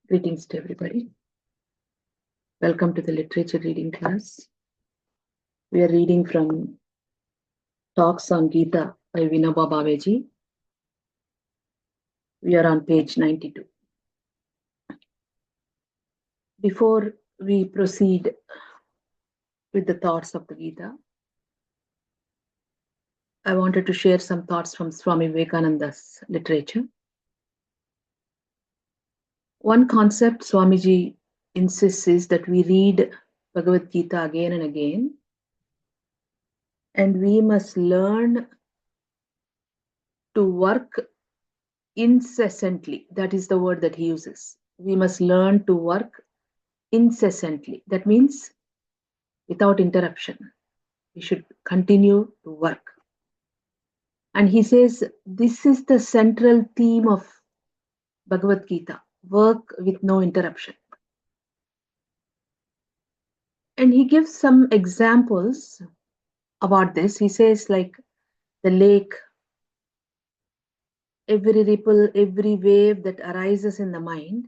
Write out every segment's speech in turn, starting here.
Greetings to everybody. Welcome to the literature reading class. We are reading from Talks on Gita by Vinobha Bhav. We are on page 92. Before we proceed with the thoughts of the Gita, I wanted to share some thoughts from Swami Vivekananda's literature. One concept Swamiji insists is that we read Bhagavad Gita again and again, and we must learn to work incessantly. That is the word that he uses. We must learn to work incessantly. That means without interruption. We should continue to work. And he says this is the central theme of Bhagavad Gita, work with no interruption. And he gives some examples about this. He says, like the lake, every ripple, every wave that arises in the mind,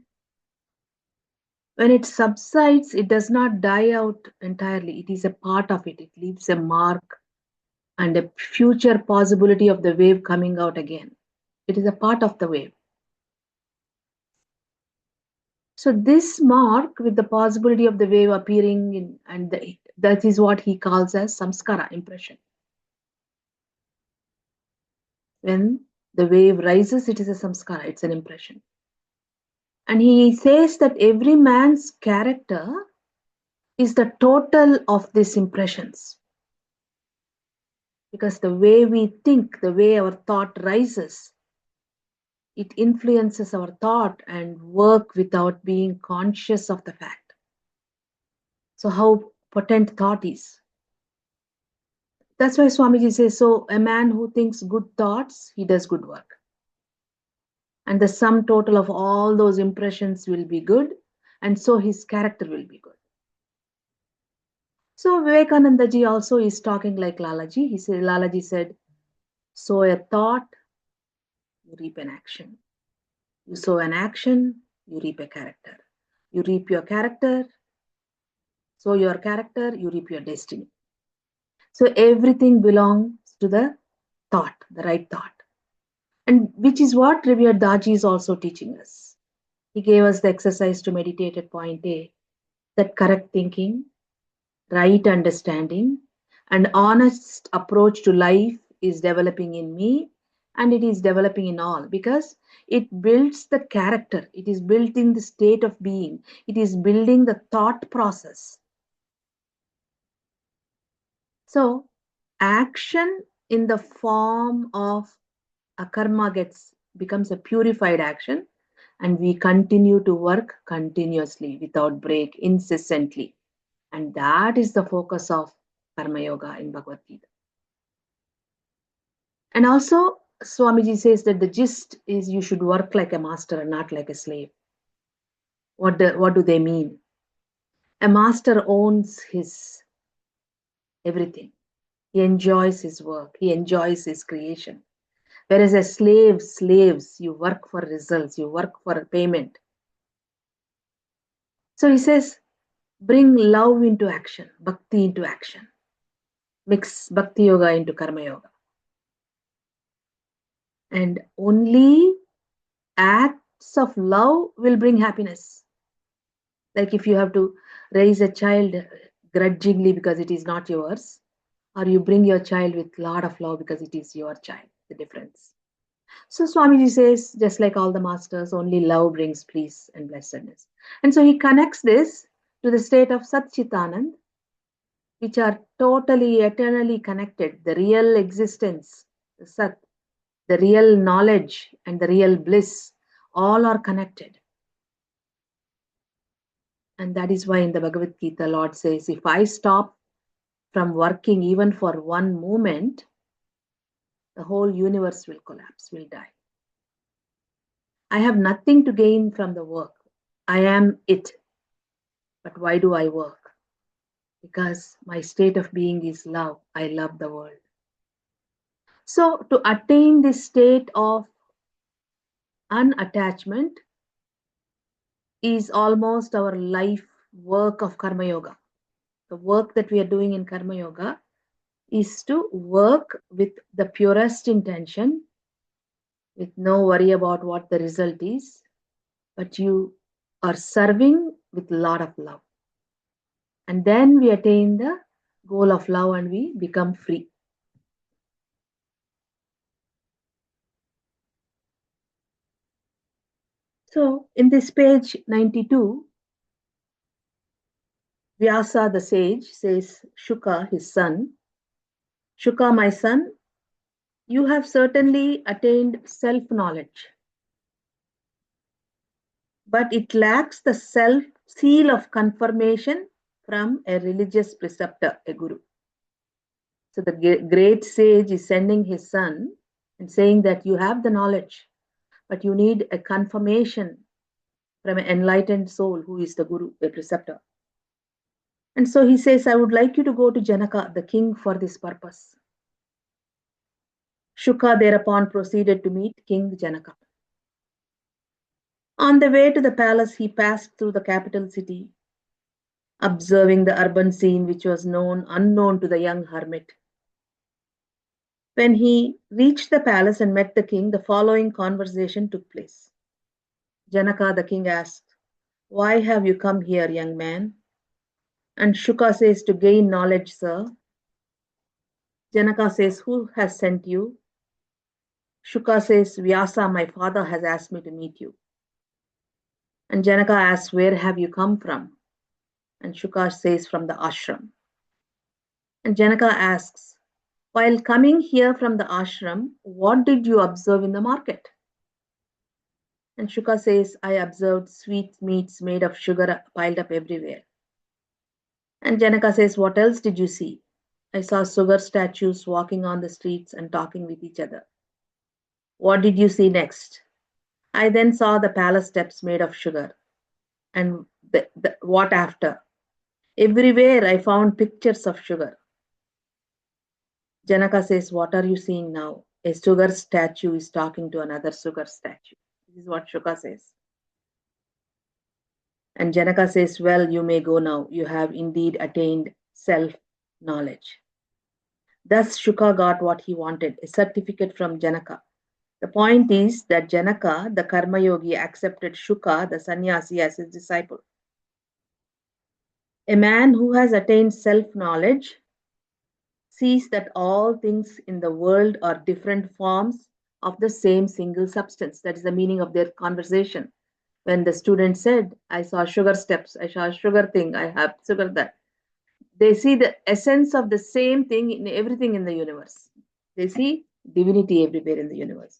when it subsides, it does not die out entirely. It is a part of it. It leaves a mark and a future possibility of the wave coming out again. It is a part of the wave. So this mark with the possibility of the wave appearing in, and that is what he calls as samskara, impression. When the wave rises, it is a samskara, it's an impression. And he says that every man's character is the total of these impressions. Because the way we think, the way our thought rises, it influences our thought and work without being conscious of the fact. So how potent thought is. That's why Swamiji says, so a man who thinks good thoughts, he does good work. And the sum total of all those impressions will be good, and so his character will be good. So Vivekananda ji also is talking like Lalaji. Lalaji said, sow a thought, you reap an action. You sow an action, you reap a character. You reap your character, sow your character, you reap your destiny. So everything belongs to the thought, the right thought. And which is what Revered Daji is also teaching us. He gave us the exercise to meditate at point A, that correct thinking, right understanding, and honest approach to life is developing in me, and it is developing in all, because it builds the character, it is built in the state of being, it is building the thought process. So action in the form of a karma becomes a purified action, and we continue to work continuously without break, incessantly. And that is the focus of Karma Yoga in Bhagavad Gita. And also, Swamiji says that the gist is you should work like a master and not like a slave. What do they mean? A master owns his everything. He enjoys his work. He enjoys his creation. Whereas a slaves, you work for results, you work for payment. So he says, bring love into action, bhakti into action. Mix bhakti yoga into karma yoga. And only acts of love will bring happiness. Like if you have to raise a child grudgingly because it is not yours, or you bring your child with a lot of love because it is your child, the difference. So Swamiji says, just like all the masters, only love brings peace and blessedness. And so he connects this to the state of Sat Chitanand, which are totally, eternally connected. The real existence, the Sat, the real knowledge, and the real bliss, all are connected. And that is why in the Bhagavad Gita, Lord says, if I stop from working even for one moment, the whole universe will collapse, will die. I have nothing to gain from the work. I am it. But why do I work? Because my state of being is love. I love the world. So to attain this state of unattachment, is almost our life work of Karma Yoga. The work that we are doing in Karma Yoga is to work with the purest intention, with no worry about what the result is, but you are serving with a lot of love. And then we attain the goal of love and we become free. So, in this page 92, Vyasa the sage says, Shuka, his son, Shuka, my son, you have certainly attained self knowledge, but it lacks the self seal of confirmation from a religious preceptor, a guru. So the great sage is sending his son and saying that you have the knowledge, but you need a confirmation from an enlightened soul who is the guru, a preceptor. And so he says, I would like you to go to Janaka, the king, for this purpose. Shuka thereupon proceeded to meet King Janaka. On the way to the palace, he passed through the capital city, observing the urban scene which was unknown to the young hermit. When he reached the palace and met the king, the following conversation took place. Janaka, the king, asked, Why have you come here, young man? And Shuka says, To gain knowledge, sir. Janaka says, Who has sent you? Shuka says, Vyasa, my father, has asked me to meet you. And Janaka asks, Where have you come from? And Shuka says, From the ashram. And Janaka asks, While coming here from the ashram, what did you observe in the market? And Shuka says, I observed sweet meats made of sugar piled up everywhere. And Janaka says, What else did you see? I saw sugar statues walking on the streets and talking with each other. What did you see next? I then saw the palace steps made of sugar. And what after? Everywhere I found pictures of sugar. Janaka says, What are you seeing now? A sugar statue is talking to another sugar statue. This is what Shuka says. And Janaka says, Well, you may go now. You have indeed attained self-knowledge. Thus, Shuka got what he wanted, a certificate from Janaka. The point is that Janaka, the Karma Yogi, accepted Shuka, the sannyasi, as his disciple. A man who has attained self-knowledge sees that all things in the world are different forms of the same single substance. That is the meaning of their conversation. When the student said, I saw sugar steps, I saw sugar thing, I have sugar that. They see the essence of the same thing in everything in the universe. They see divinity everywhere in the universe.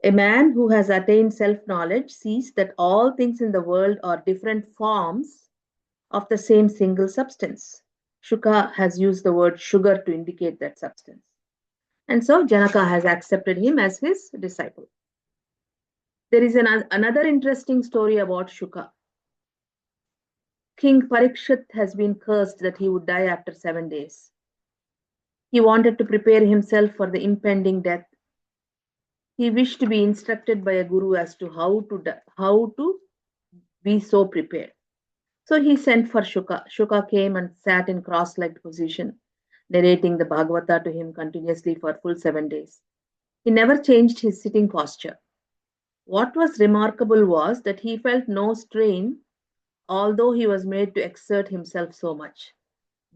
A man who has attained self-knowledge sees that all things in the world are different forms of the same single substance. Shuka has used the word sugar to indicate that substance. And so Janaka has accepted him as his disciple. There is another interesting story about Shuka. King Parikshit has been cursed that he would die after 7 days. He wanted to prepare himself for the impending death. He wished to be instructed by a guru as to how to be so prepared. So he sent for Shuka. Shuka came and sat in cross-legged position, narrating the Bhagavata to him continuously for full 7 days. He never changed his sitting posture. What was remarkable was that he felt no strain, although he was made to exert himself so much.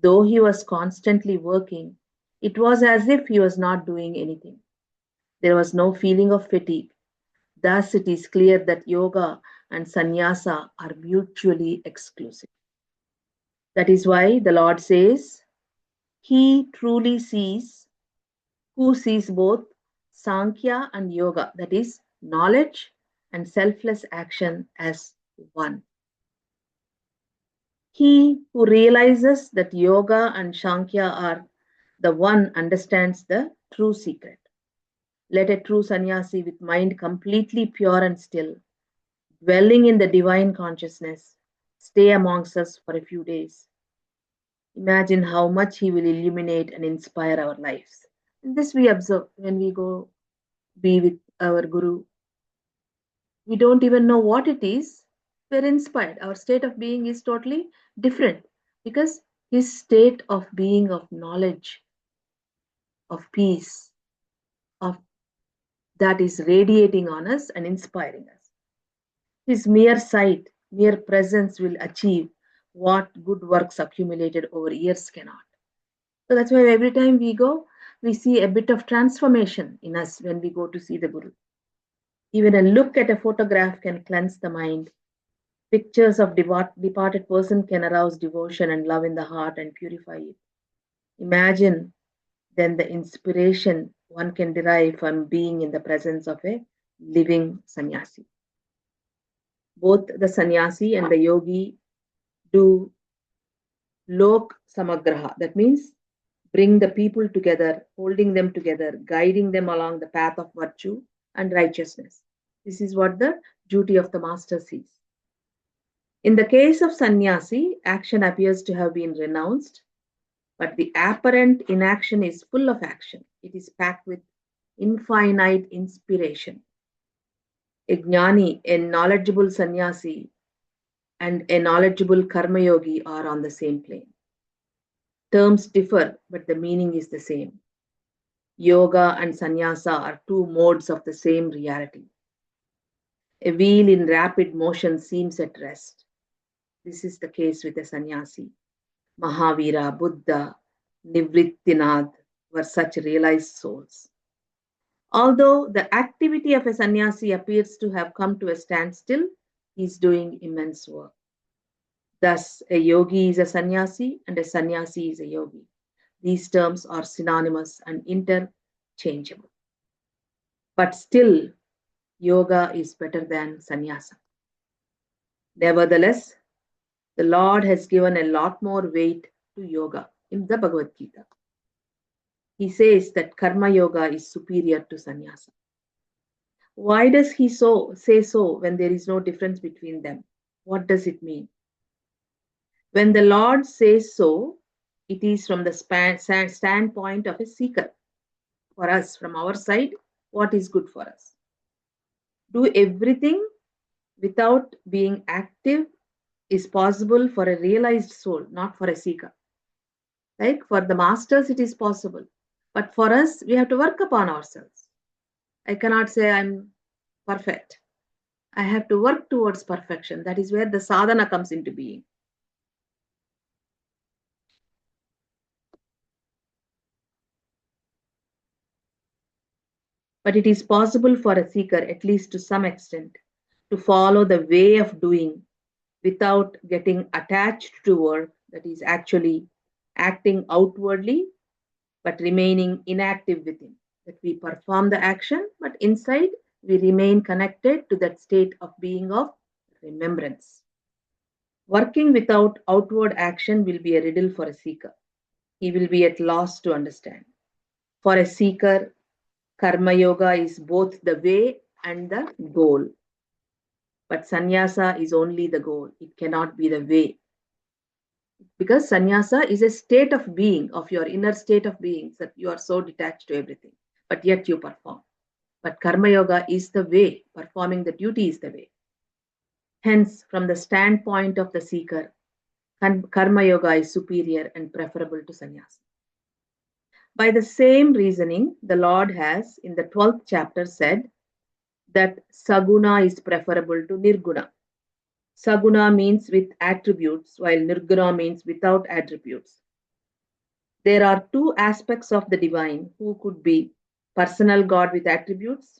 Though he was constantly working, it was as if he was not doing anything. There was no feeling of fatigue. Thus, it is clear that yoga and sannyasa are mutually exclusive. That is why the Lord says, He truly sees, who sees both Sankhya and yoga, that is, knowledge and selfless action as one. He who realizes that yoga and Sankhya are the one understands the true secret. Let a true sannyasi with mind completely pure and still, dwelling in the divine consciousness, stay amongst us for a few days. Imagine how much he will illuminate and inspire our lives. And this we observe when we go be with our Guru. We don't even know what it is, we're inspired. Our state of being is totally different because his state of being of knowledge, of peace, of that is radiating on us and inspiring us. His mere sight, mere presence will achieve what good works accumulated over years cannot. So that's why every time we go, we see a bit of transformation in us when we go to see the Guru. Even a look at a photograph can cleanse the mind. Pictures of departed person can arouse devotion and love in the heart and purify it. Imagine then the inspiration one can derive from being in the presence of a living sannyasi. Both the sannyasi and the yogi do lok samagraha. That means bring the people together, holding them together, guiding them along the path of virtue and righteousness. This is what the duty of the master sees. In the case of sannyasi, action appears to have been renounced, but the apparent inaction is full of action. It is packed with infinite inspiration. A jnani, a knowledgeable sannyasi, and a knowledgeable karma yogi are on the same plane. Terms differ, but the meaning is the same. Yoga and sannyasa are two modes of the same reality. A wheel in rapid motion seems at rest. This is the case with a sannyasi. Mahavira, Buddha, Nivrittinath were such realized souls. Although the activity of a sannyasi appears to have come to a standstill, he is doing immense work. Thus, a yogi is a sannyasi and a sannyasi is a yogi. These terms are synonymous and interchangeable. But still, yoga is better than sannyasa. Nevertheless, the Lord has given a lot more weight to yoga in the Bhagavad Gita. He says that karma yoga is superior to sannyasa. Why does he say so when there is no difference between them? What does it mean? When the Lord says so, it is from the standpoint of a seeker. For us, from our side, what is good for us? Do everything without being active is possible for a realized soul, not for a seeker. Like for the masters, it is possible. But for us, we have to work upon ourselves. I cannot say I'm perfect. I have to work towards perfection. That is where the sadhana comes into being. But it is possible for a seeker, at least to some extent, to follow the way of doing without getting attached to work that is actually acting outwardly but remaining inactive within. That we perform the action, but inside we remain connected to that state of being of remembrance. Working without outward action will be a riddle for a seeker. He will be at loss to understand. For a seeker, karma yoga is both the way and the goal. But sannyasa is only the goal, it cannot be the way. Because sannyasa is a state of being, of your inner state of being, that you are so detached to everything, but yet you perform. But karma yoga is the way, performing the duty is the way. Hence, from the standpoint of the seeker, karma yoga is superior and preferable to sannyasa. By the same reasoning, the Lord has, in the 12th chapter, said that Saguna is preferable to nirguna. Saguna means with attributes, while nirguna means without attributes. There are two aspects of the divine who could be personal God with attributes,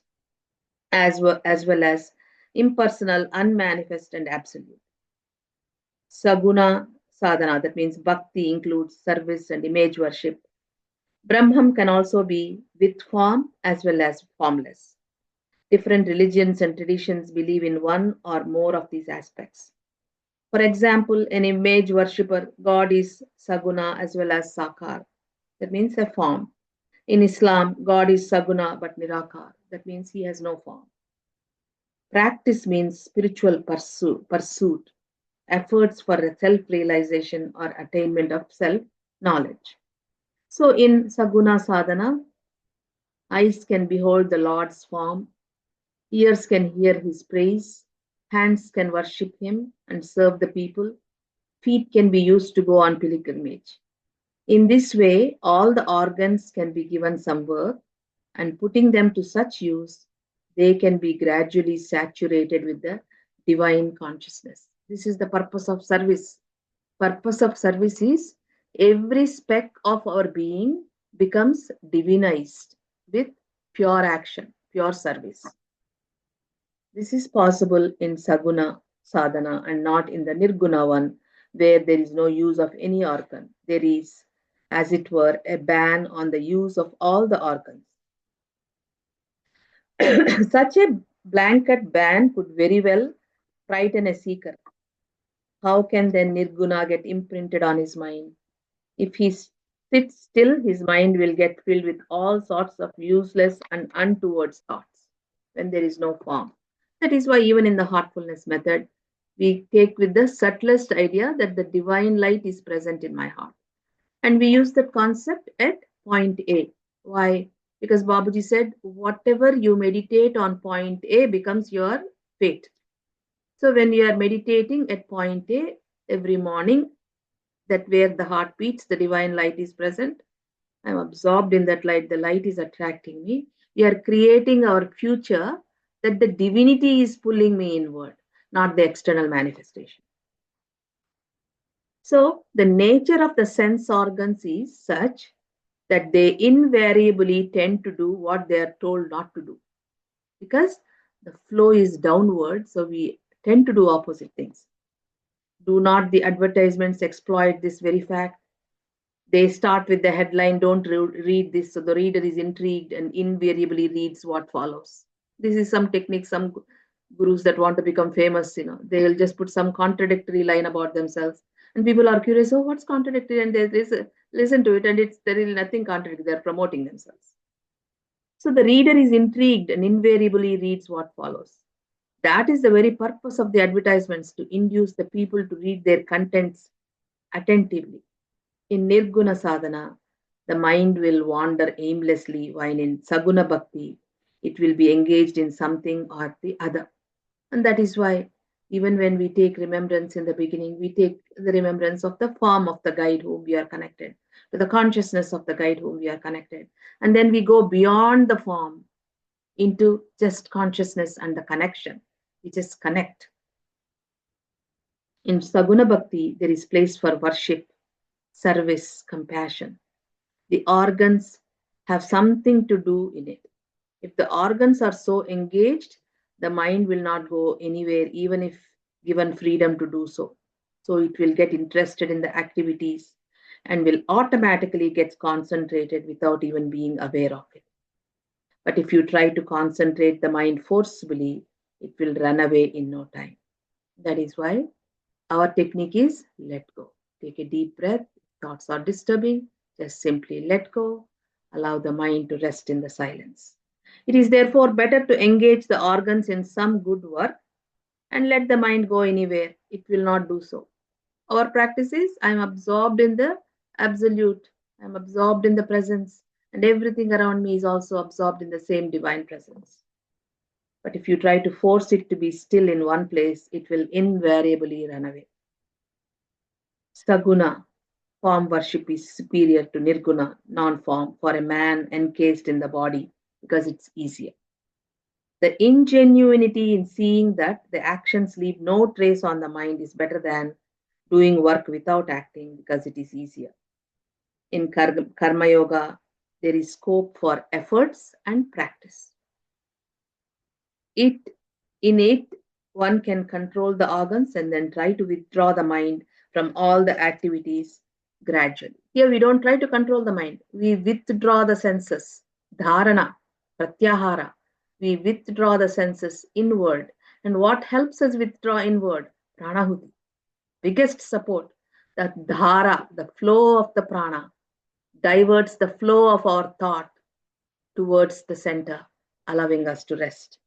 as well as impersonal, unmanifest, and absolute. Saguna sadhana, that means bhakti, includes service and image worship. Brahman can also be with form as well as formless. Different religions and traditions believe in one or more of these aspects. For example, an image worshipper, God is Saguna as well as Sakar. That means a form. In Islam, God is Saguna but Nirakar. That means he has no form. Practice means spiritual pursuit, efforts for self-realization or attainment of self-knowledge. So in Saguna sadhana, eyes can behold the Lord's form, ears can hear his praise, Hands can worship him and serve the people. Feet can be used to go on pilgrimage. In this way, all the organs can be given some work, and putting them to such use, they can be gradually saturated with the divine consciousness. This is the purpose of service. Purpose of service is every speck of our being becomes divinized with pure action, pure service. This is possible in Saguna sadhana and not in the nirguna one, where there is no use of any organ. There is, as it were, a ban on the use of all the organs. Such a blanket ban could very well frighten a seeker. How can then nirguna get imprinted on his mind? If he sits still, his mind will get filled with all sorts of useless and untoward thoughts when there is no form. That is why, even in the heartfulness method, we take with the subtlest idea that the divine light is present in my heart. And we use that concept at point A. Why? Because Babaji said, whatever you meditate on point A becomes your fate. So when you are meditating at point A every morning, that where the heart beats, the divine light is present. I'm absorbed in that light. The light is attracting me. We are creating our future that the divinity is pulling me inward, not the external manifestation. So the nature of the sense organs is such that they invariably tend to do what they are told not to do, because the flow is downward, so we tend to do opposite things. Do not the advertisements exploit this very fact? They start with the headline, don't read this, so the reader is intrigued and invariably reads what follows. This is some technique, some gurus that want to become famous, they will just put some contradictory line about themselves, and people are curious, oh, what's contradictory? And they listen to it, and there is nothing contradictory. They're promoting themselves. So the reader is intrigued and invariably reads what follows. That is the very purpose of the advertisements, to induce the people to read their contents attentively. In nirguna sadhana, the mind will wander aimlessly, while in Saguna bhakti, it will be engaged in something or the other. And that is why, even when we take remembrance in the beginning, we take the remembrance of the form of the guide whom we are connected, to the consciousness of the guide whom we are connected. And then we go beyond the form into just consciousness and the connection. We just connect. In Saguna bhakti, there is place for worship, service, compassion. The organs have something to do in it. If the organs are so engaged, the mind will not go anywhere, even if given freedom to do so. So it will get interested in the activities and will automatically get concentrated without even being aware of it. But if you try to concentrate the mind forcibly, it will run away in no time. That is why our technique is let go. Take a deep breath. Thoughts are disturbing. Just simply let go. Allow the mind to rest in the silence. It is therefore better to engage the organs in some good work and let the mind go anywhere. It will not do so. Our practice is, I am absorbed in the absolute. I am absorbed in the presence, and everything around me is also absorbed in the same divine presence. But if you try to force it to be still in one place, it will invariably run away. Saguna, form worship, is superior to nirguna, non-form, for a man encased in the body, because it's easier. The ingenuity in seeing that the actions leave no trace on the mind is better than doing work without acting, because it is easier. In karma yoga, there is scope for efforts and practice. In it, one can control the organs and then try to withdraw the mind from all the activities gradually. Here we don't try to control the mind. We withdraw the senses, dharana, pratyahara. We withdraw the senses inward. And what helps us withdraw inward? Pranahuti. Biggest support. The dhara, the flow of the prana, diverts the flow of our thought towards the center, allowing us to rest.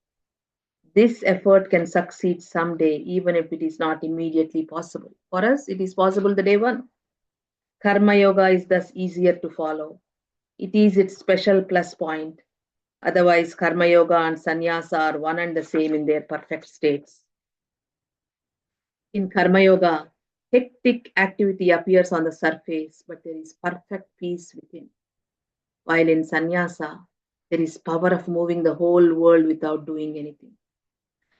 This effort can succeed someday, even if it is not immediately possible. For us, it is possible the day one. Karma yoga is thus easier to follow. It is its special plus point. Otherwise, karma yoga and sannyasa are one and the same in their perfect states. In Karma Yoga, hectic activity appears on the surface, but there is perfect peace within. While in sannyasa, there is power of moving the whole world without doing anything.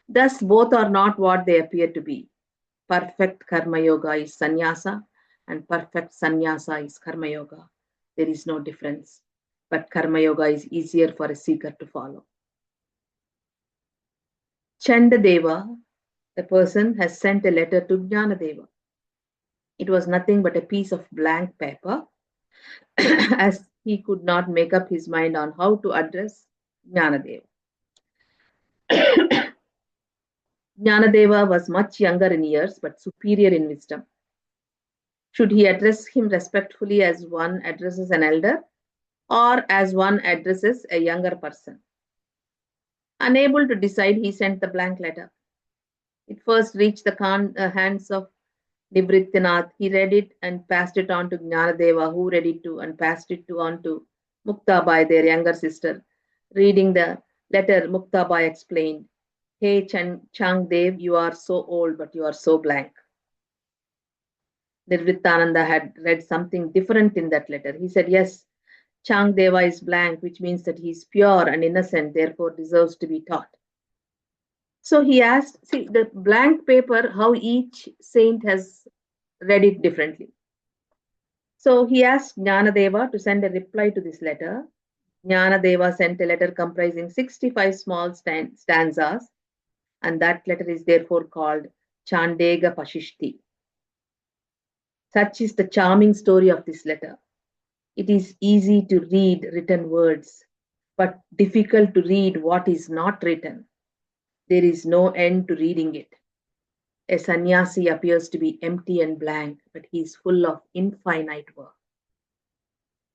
Thus, both are not what they appear to be. Perfect karma yoga is sannyasa, and perfect sannyasa is karma yoga. There is no difference, but karma yoga is easier for a seeker to follow. Chandadeva, a person, has sent a letter to Jnanadeva. It was nothing but a piece of blank paper, as he could not make up his mind on how to address Jnanadeva. Jnanadeva was much younger in years but superior in wisdom. Should he address him respectfully as one addresses an elder or as one addresses a younger person? Unable to decide, he sent the blank letter. It first reached the hands of Nibrittinath. He read it and passed it on to Jnanadeva, who read it too and passed it on to Muktabai, their younger sister. Reading the letter, Muktabai explained, "Hey Changdev, you are so old, but you are so blank." Nirvittananda had read something different in that letter. He said, "Yes, Changdeva is blank, which means that he is pure and innocent, therefore deserves to be taught." So he asked, see, the blank paper, how each saint has read it differently. So he asked Jnanadeva to send a reply to this letter. Jnanadeva sent a letter comprising 65 small stanzas, and that letter is therefore called Chandega Pashishti. Such is the charming story of this letter. It is easy to read written words, but difficult to read what is not written. There is no end to reading it. A sannyasi appears to be empty and blank, but he is full of infinite work.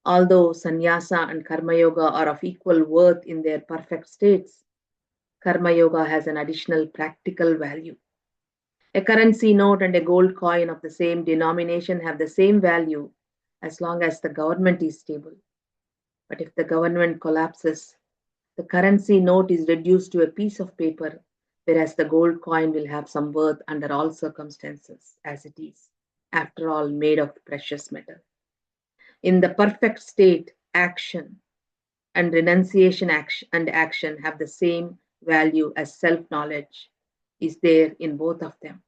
Although sannyasa and karma yoga are of equal worth in their perfect states, karma yoga has an additional practical value. A currency note and a gold coin of the same denomination have the same value as long as the government is stable. But if the government collapses, the currency note is reduced to a piece of paper, whereas the gold coin will have some worth under all circumstances, as it is, after all, made of precious metal. In the perfect state, action and renunciation action have the same value as self-knowledge is there in both of them.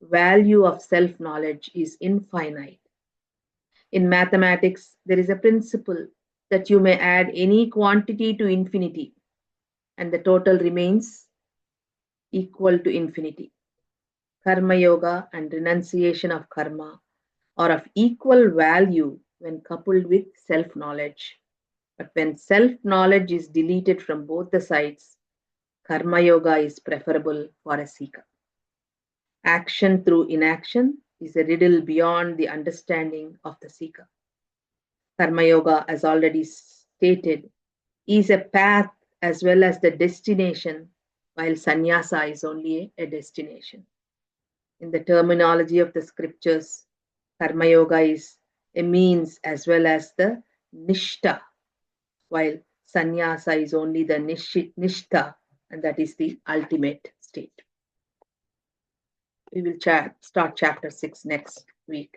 Value of self-knowledge is infinite. In mathematics, there is a principle that you may add any quantity to infinity and the total remains equal to infinity. Karma yoga and renunciation of karma are of equal value when coupled with self-knowledge. But when self-knowledge is deleted from both the sides, karma yoga is preferable for a seeker. Action through inaction is a riddle beyond the understanding of the seeker. Karma yoga, as already stated, is a path as well as the destination, while sannyasa is only a destination. In the terminology of the scriptures, karma yoga is a means as well as the nishta, while sannyasa is only the nishta, and that is the ultimate state. We will start chapter 6 next week.